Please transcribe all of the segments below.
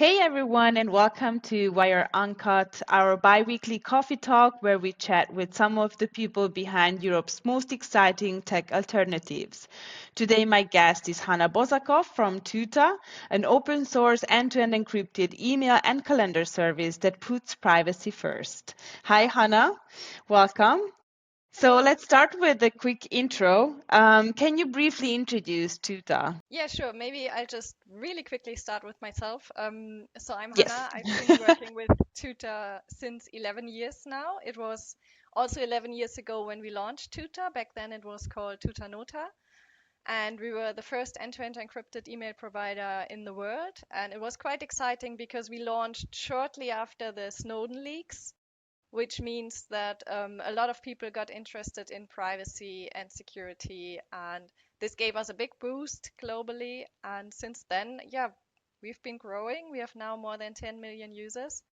Hey everyone, and welcome to Wire Uncut, our bi-weekly coffee talk where we chat with some of the people behind Europe's most exciting tech alternatives. Today, my guest is Hanna Bosakov from Tuta, an open source end-to-end encrypted email and calendar service that puts privacy first. Hi, Hanna. Welcome. So let's start with a quick intro. Can you briefly introduce Tuta? Yeah, sure. Maybe I'll just really quickly start with myself. So I'm Yes. Hannah. I've been working with Tuta since 11 years now. It was also 11 years ago when we launched Tuta. Back then it was called Tuta Nota. And we were the first end-to-end encrypted email provider in the world. And it was quite exciting because we launched shortly after the Snowden leaks, which means that a lot of people got interested in privacy and security. And this gave us a big boost globally. And since then, yeah, we've been growing. We have now more than 10 million users.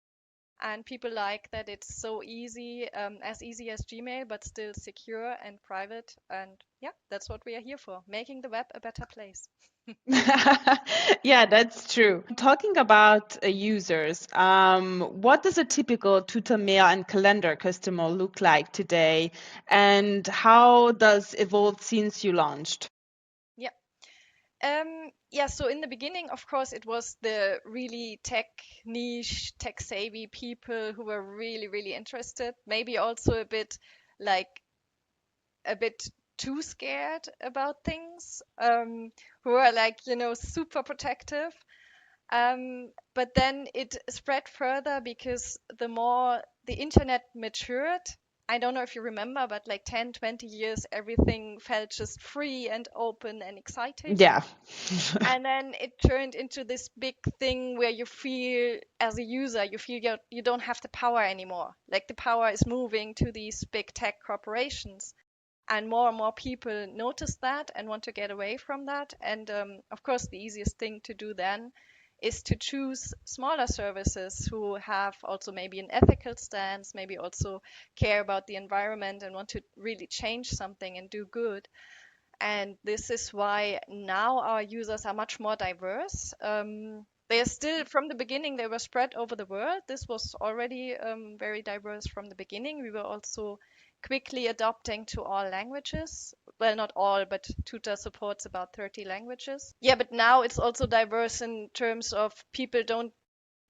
And people like that it's so easy as Gmail, but still secure and private. And yeah, that's what we are here for, making the web a better place. Yeah, that's true. Talking about users, what does a typical Tutor Mail and Calendar customer look like today, and how does evolve since you launched? Yeah. Yeah, so in the beginning, of course, it was the really tech niche, tech savvy people who were really, really interested. Maybe also like a bit too scared about things, who are like, super protective. But then it spread further because the more the internet matured, I don't know if you remember, but like 10, 20 years, everything felt just free and open and exciting. Yeah. And then it turned into this big thing where you feel, as a user, you feel you don't have the power anymore. Like the power is moving to these big tech corporations. And more people notice that and want to get away from that. And of course, the easiest thing to do then is to choose smaller services who have also maybe an ethical stance, maybe also care about the environment and want to really change something and do good. And this is why now our users are much more diverse. They are still, from the beginning, they were spread over the world. This was already very diverse from the beginning. We were also quickly adopting to all languages. Well, not all, but Tuta supports about 30 languages. Yeah, but now it's also diverse in terms of people don't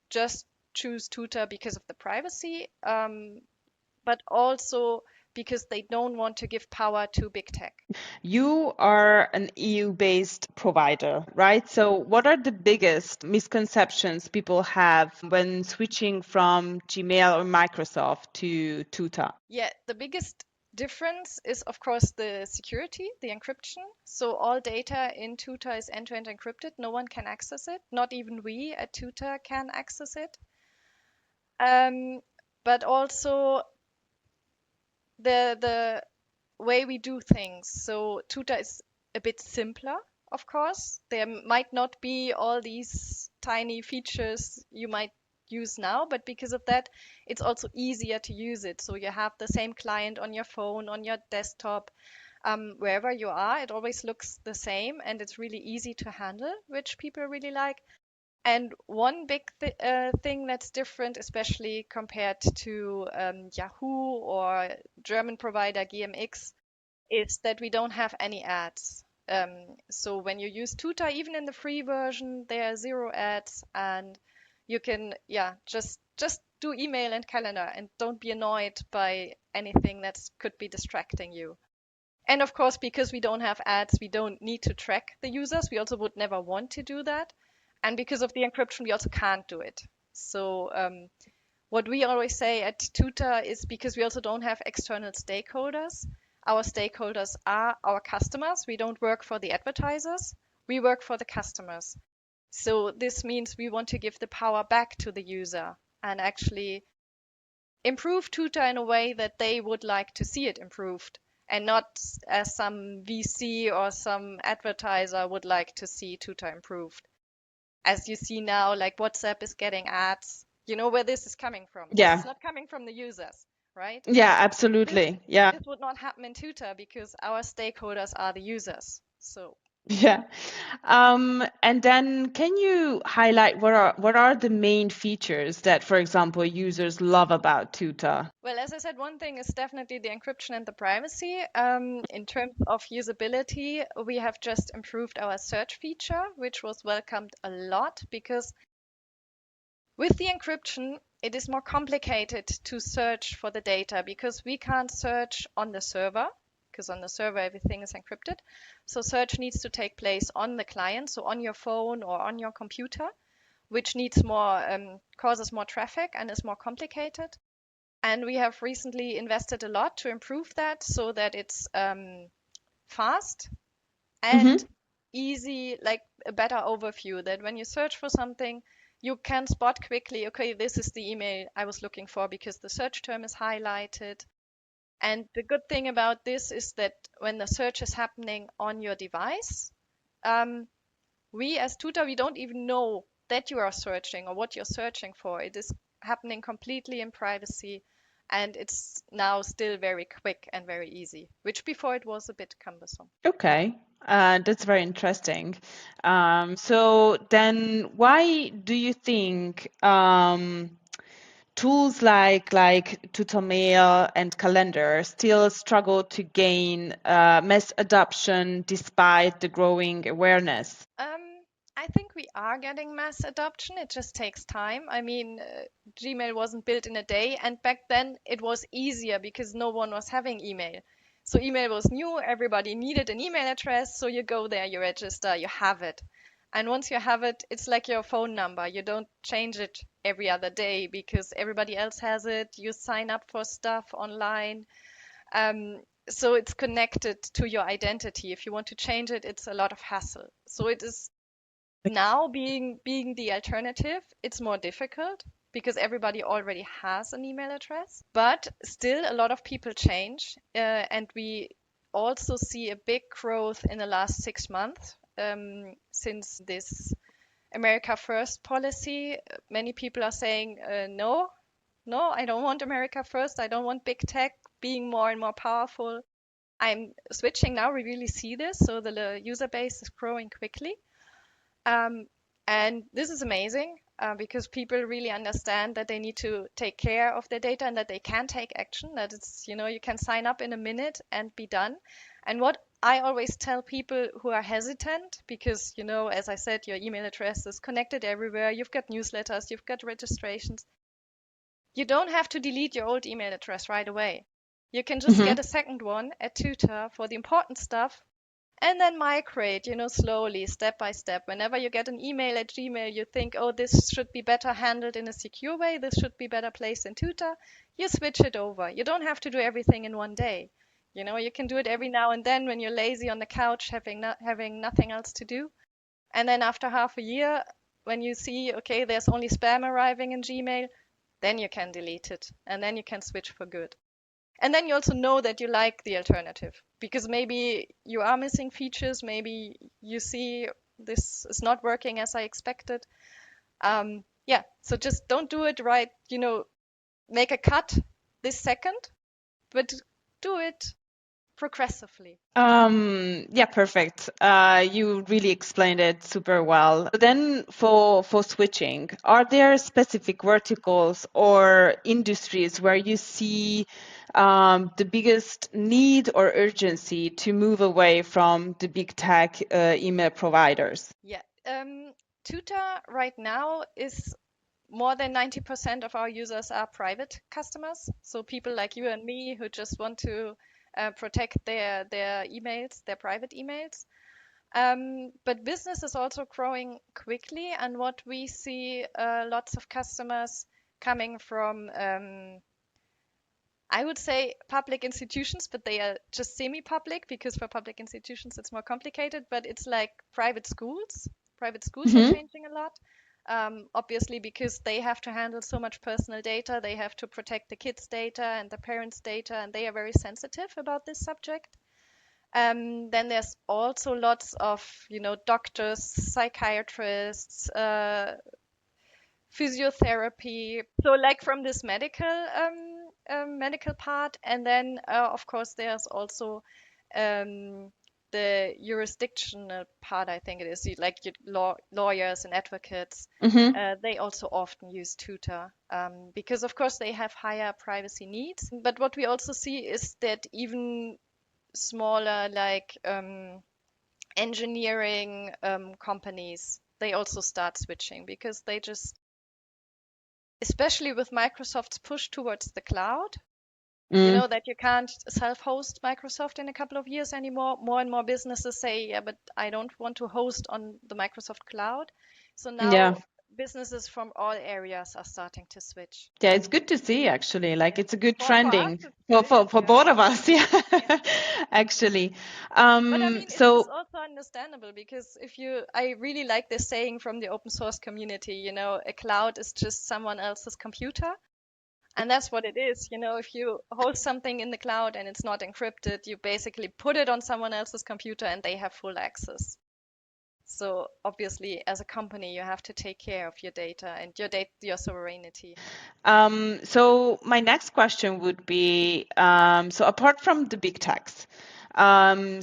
just choose Tuta because of the privacy, but also because they don't want to give power to big tech. You are an EU-based provider, right? So what are the biggest misconceptions people have when switching from Gmail or Microsoft to Tuta? Yeah, the biggest difference is, of course, the security, the encryption. So all data in Tuta is end-to-end encrypted. No one can access it. Not even we at Tuta can access it. Um, but also the way we do things. So Tuta is a bit simpler, of course. There might not be all these tiny features you might use now, but because of that, it's also easier to use it. So you have the same client on your phone, on your desktop, wherever you are. It always looks the same and it's really easy to handle, which people really like. And one big thing that's different, especially compared to Yahoo or German provider GMX, is that we don't have any ads. So when you use Tuta, even in the free version, there are zero ads, and you can, yeah, just do email and calendar, and don't be annoyed by anything that could be distracting you. And of course, because we don't have ads, we don't need to track the users. We also would never want to do that. And because of the encryption, we also can't do it. So what we always say at Tuta is, because we also don't have external stakeholders, our stakeholders are our customers. We don't work for the advertisers. We work for the customers. So this means we want to give the power back to the user and actually improve Tuta in a way that they would like to see it improved, and not as some VC or some advertiser would like to see Tuta improved. As you see now, like WhatsApp is getting ads. You know where this is coming from. This is Yeah. not coming from the users, right? Yeah, This absolutely. Yeah. this would not happen in Tuta because our stakeholders are the users. So Yeah. And then can you highlight what are the main features that, for example, users love about Tuta? Well, as I said, one thing is definitely the encryption and the privacy. In terms of usability, we have just improved our search feature, which was welcomed a lot because with the encryption, it is more complicated to search for the data because we can't search on the server because on the server everything is encrypted. So search needs to take place on the client, so on your phone or on your computer, which needs more causes more traffic and is more complicated. And we have recently invested a lot to improve that so that it's fast and Hmm. easy, like a better overview that when you search for something, you can spot quickly, okay, this is the email I was looking for because the search term is highlighted. And the good thing about this is that when the search is happening on your device, um, we as tutor, we don't even know that you are searching or what you're searching for. It is happening completely in privacy and it's now still very quick and very easy, which before it was a bit cumbersome. Okay. That's very interesting. So then why do you think tools like Tutomail and Calendar still struggle to gain mass adoption despite the growing awareness? I think we are getting mass adoption. It just takes time. I mean, Gmail wasn't built in a day, and back then it was easier because no one was having email. So email was new, everybody needed an email address, so you go there, you register, you have it. And once you have it, it's like your phone number. You don't change it every other day because everybody else has it. You sign up for stuff online. So it's connected to your identity. If you want to change it, it's a lot of hassle. So it is now being the alternative, it's more difficult because everybody already has an email address. But still, a lot of people change, and we also see a big growth in the last 6 months since this America First policy. Many people are saying, no, no, I don't want America First. I don't want big tech being more and more powerful. I'm switching now. We really see this. So the user base is growing quickly. Um, and this is amazing because people really understand that they need to take care of their data and that they can take action, that it's, you can sign up in a minute and be done. And what I always tell people who are hesitant, because, as I said, your email address is connected everywhere, you've got newsletters, you've got registrations, you don't have to delete your old email address right away. You can just get a second one at Tutor for the important stuff and then migrate, slowly, step by step. Whenever you get an email at Gmail, you think, oh, this should be better handled in a secure way. This should be better placed in Tutor. You switch it over. You don't have to do everything in one day. You can do it every now and then when you're lazy on the couch, having nothing else to do. And then after half a year, when you see, okay, there's only spam arriving in Gmail, then you can delete it and then you can switch for good. And then you also know that you like the alternative because maybe you are missing features, maybe you see this is not working as I expected. Yeah, so just don't do it right, make a cut this second, but do it progressively. Yeah, perfect. You really explained it super well. So then for switching, are there specific verticals or industries where you see the biggest need or urgency to move away from the big tech email providers? Yeah. Tutor right now is more than 90% of our users are private customers. So people like you and me who just want to protect their emails, their private emails. But business is also growing quickly, and what we see lots of customers coming from, I would say public institutions, but they are just semi-public because for public institutions it's more complicated. But it's like private schools. Private schools are Hmm. changing a lot. Obviously, because they have to handle so much personal data, they have to protect the kids' data and the parents' data, and they are very sensitive about this subject. Then there's also lots of, doctors, psychiatrists, physiotherapy. So like from this medical part, and then of course there's also um, the jurisdictional part, I think it is, like your lawyers and advocates, Hmm. they also often use Tutor because, of course, they have higher privacy needs. But what we also see is that even smaller, like engineering companies, they also start switching because they just, especially with Microsoft's push towards the cloud, you Mm, know that you can't self-host Microsoft in a couple of years anymore. More and more businesses say, yeah, but I don't want to host on the Microsoft cloud. So yeah. now businesses from all areas are starting to switch. Yeah, it's good to see actually. Like Yeah. it's a good For us, trending it's great. for Yeah. both of us. Yeah, Yeah. actually. But I mean, it's So also understandable because I really like this saying from the open source community, a cloud is just someone else's computer. And that's what it is. If you host something in the cloud and it's not encrypted, you basically put it on someone else's computer and they have full access. So obviously, as a company, you have to take care of your data and your sovereignty. So my next question would be, so apart from the big techs,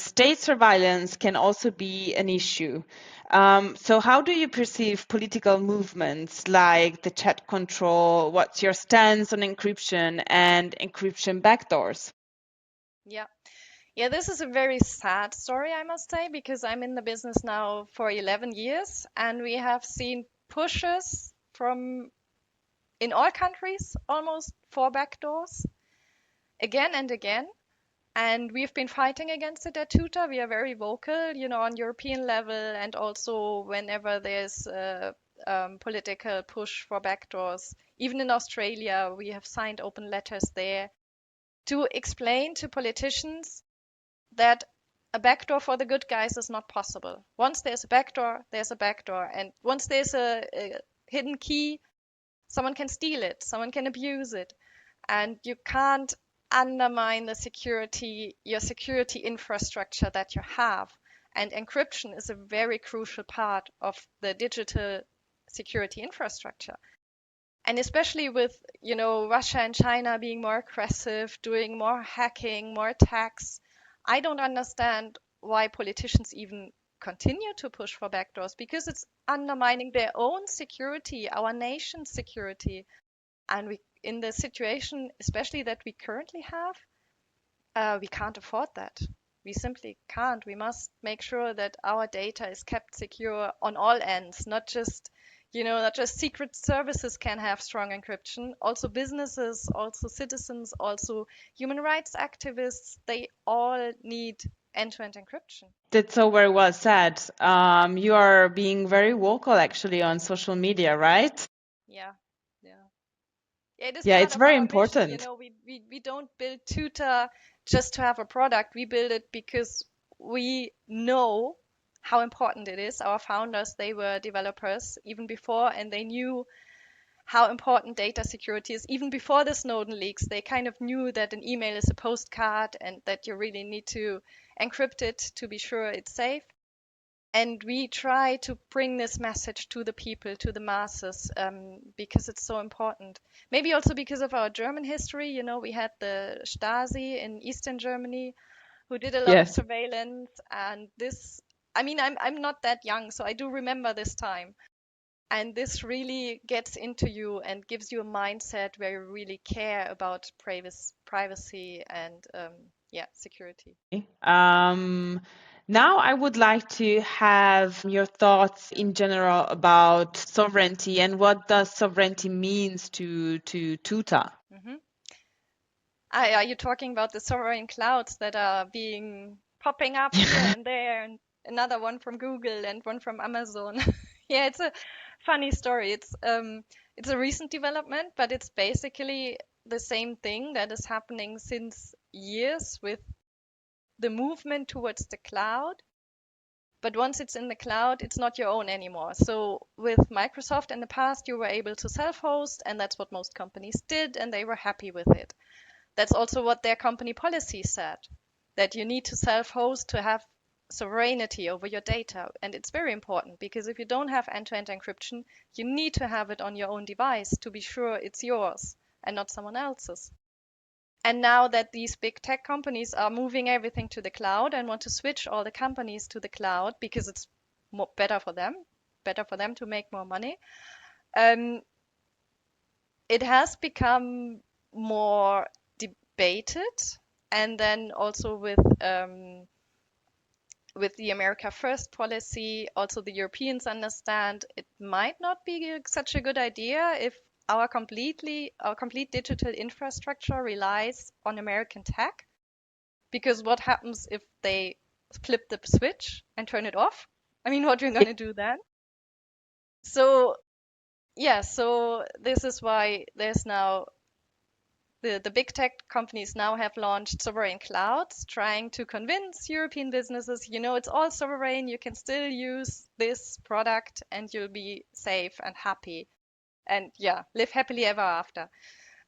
state surveillance can also be an issue. So how do you perceive political movements like the chat control? What's your stance on encryption and encryption backdoors? Yeah. Yeah, this is a very sad story, I must say, because I'm in the business now for 11 years and we have seen pushes from in all countries almost for backdoors again and again. And we've been fighting against it at Tuta. We are very vocal, on European level, and also whenever there's a political push for backdoors. Even in Australia, we have signed open letters there to explain to politicians that a backdoor for the good guys is not possible. Once there's a backdoor, there's a backdoor. And once there's a hidden key, someone can steal it, someone can abuse it, and you can't undermine your security infrastructure that you have. And encryption is a very crucial part of the digital security infrastructure. And especially with, Russia and China being more aggressive, doing more hacking, more attacks, I don't understand why politicians even continue to push for backdoors because it's undermining their own security, our nation's security. And in the situation, especially that we currently have, we can't afford that. We simply can't. We must make sure that our data is kept secure on all ends, not just secret services can have strong encryption. Also businesses, also citizens, also human rights activists, they all need end-to-end encryption. That's so very well said. You are being very vocal actually on social media, right? Yeah. Yeah. Yeah, it is Yeah, part it's of very our mission. important. We don't build Tutor just to have a product. We build it because we know how important it is. Our founders, they were developers even before, and they knew how important data security is. Even before the Snowden leaks, they kind of knew that an email is a postcard and that you really need to encrypt it to be sure it's safe. And we try to bring this message to the people, to the masses, because it's so important. Maybe also because of our German history. We had the Stasi in Eastern Germany who did a lot of Yes. surveillance. And this, I mean, I'm not that young, so I do remember this time. And this really gets into you and gives you a mindset where you really care about privacy and, yeah, security. Um, Now I would like to have your thoughts in general about sovereignty and what does sovereignty means to Tuta. Hmm. Are you talking about the sovereign clouds that are being popping up here and there, and another one from Google and one from Amazon? Yeah, it's a funny story. It's a recent development, but it's basically the same thing that is happening since years with the movement towards the cloud. But once it's in the cloud, it's not your own anymore. So with Microsoft in the past, you were able to self-host, and that's what most companies did, and they were happy with it. That's also what their company policy said, that you need to self-host to have sovereignty over your data. And it's very important because if you don't have end-to-end encryption, you need to have it on your own device to be sure it's yours and not someone else's. And now that these big tech companies are moving everything to the cloud and want to switch all the companies to the cloud because it's better for them to make more money, um, it has become more debated. And then also with the America First policy, also the Europeans understand it might not be such a good idea if our complete digital infrastructure relies on American tech. Because what happens if they flip the switch and turn it off? I mean, what are you going to do then? So, yeah, so this is why there's now the big tech companies now have launched sovereign clouds, trying to convince European businesses, it's all sovereign, you can still use this product and you'll be safe and happy. And yeah, live happily ever after.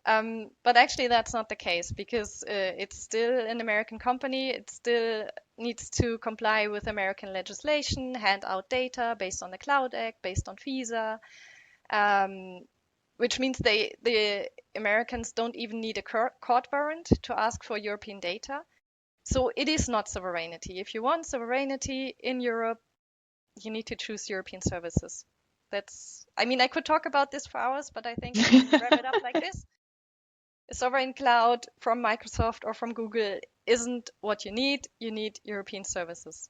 But actually, that's not the case because it's still an American company. It still needs to comply with American legislation, hand out data based on the Cloud Act, based on FISA, um, which means the Americans don't even need a court warrant to ask for European data. So it is not sovereignty. If you want sovereignty in Europe, you need to choose European services. I mean, I could talk about this for hours, but I think I can wrap it up like this. A sovereign cloud from Microsoft or from Google isn't what you need. You need European services.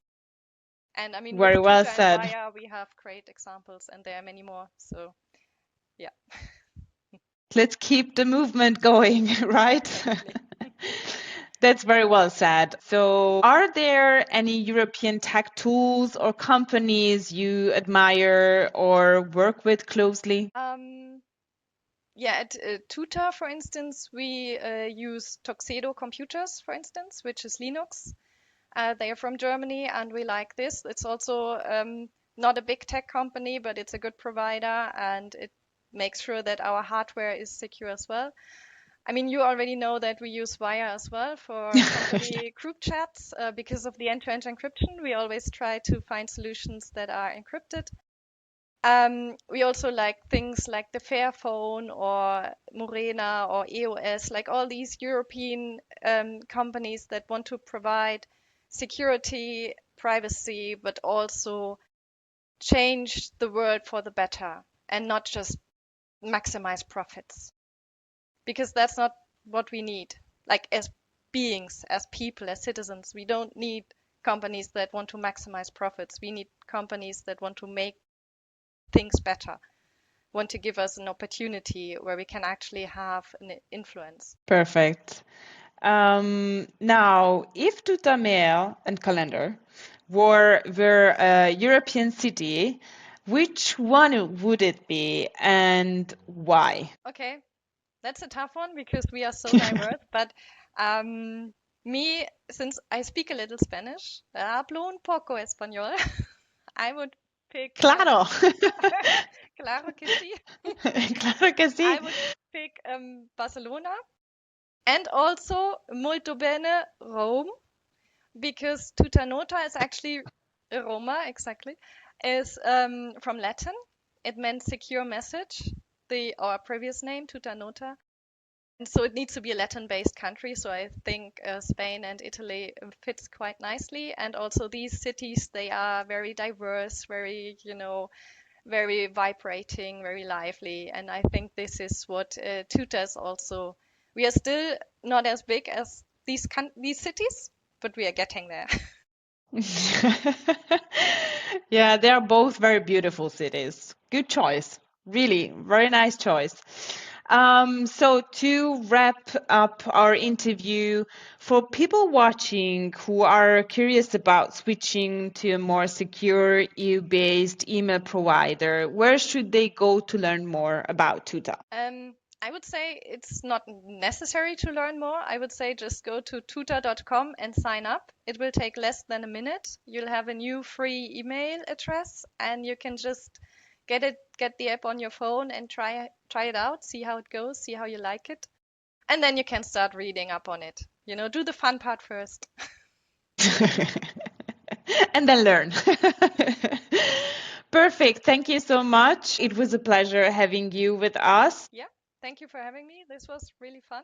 And I mean, Very with well Tuta and said. Wire, we have great examples, and there are many more. So, yeah, Let's keep the movement going, right? exactly. That's very well said. So, are there any European tech tools or companies you admire or work with closely? Yeah, at Tuta, for instance, we use Tuxedo computers, for instance, which is Linux. They are from Germany, and we like this. It's also not a big tech company, but it's a good provider, and it makes sure that our hardware is secure as well. I mean, you already know that we use Wire as well for company group chats because of the end-to-end encryption. We always try to find solutions that are encrypted. We also like things like the Fairphone or Morena or EOS, like all these European companies that want to provide security, privacy, but also change the world for the better and not just maximize profits. Because that's not what we need. Like as beings, as people, as citizens, we don't need companies that want to maximize profits. We need companies that want to make things better, want to give us an opportunity where we can actually have an influence. Perfect. Now, if Tutamea and Calendar were a European city, which one would it be and why? Okay, that's a tough one because we are so diverse. But me, since I speak a little Spanish, hablo un poco español, I would pick, Claro. claro que sí, Claro que I sí. would pick Barcelona and also molto bene Rome because Tutanota is actually Roma, exactly, is from Latin. It meant secure message, our previous name, Tutanota. And so it needs to be a Latin-based country. So I think Spain and Italy fits quite nicely. And also these cities, they are very diverse, very, very vibrating, very lively. And I think this is what Tuta is also. We are still not as big as these cities, but we are getting there. Yeah, they are both very beautiful cities. Good choice. Really, very nice choice. So to wrap up our interview, for people watching who are curious about switching to a more secure EU-based email provider, where should they go to learn more about Tuta? I would say it's not necessary to learn more. I would say just go to tutor.com and sign up. It will take less than a minute. You'll have a new free email address and you can just get the app on your phone and try it out, see how it goes, see how you like it. And then you can start reading up on it. Do the fun part first. And then learn. Perfect. Thank you so much. It was a pleasure having you with us. Yeah. Thank you for having me. This was really fun.